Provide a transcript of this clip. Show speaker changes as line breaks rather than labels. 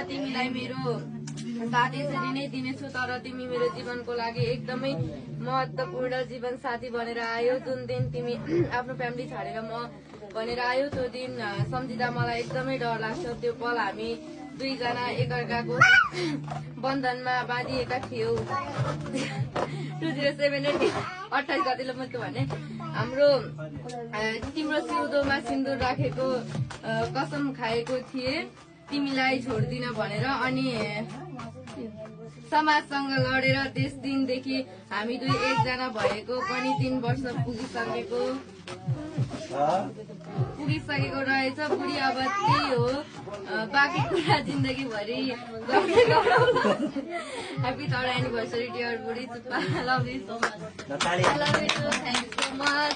तिमीलाई मेरो साथ यसरी नै दिनेछु। तर तिमी मेरो जीवनको लागि एकदमै महत्वपूर्ण जीवन साथी बनेर आयो। जुन दिन तिमी आफ्नो फ्यामिली छाडेर म भनेर आयो त्यो दिन सम्झिँदा मलाई एकदमै डर लाग्छ। त्यो पल हामी दुईजना एकअर्काको बन्धनमा बाँधिएका थियौँ। 2028 गतिले मैले भने हाम्रो तिम्रो सिउँदोमा सिन्दुर राखेको कसम खाएको थिए तिमीलाई छोड्दिन भनेर। अनि समाजसँग लडेर त्यस दिनदेखि हामी दुई एकजना भएको पनि 3 वर्ष पुगिसकेको रहेछ। बुढी अब त्यही हो, बाँकी कुरा जिन्दगीभरि ह्याप्पी 3rd एनिभर्सरी डियर बुढी चुप्पा। Love you so much. Thank you so much.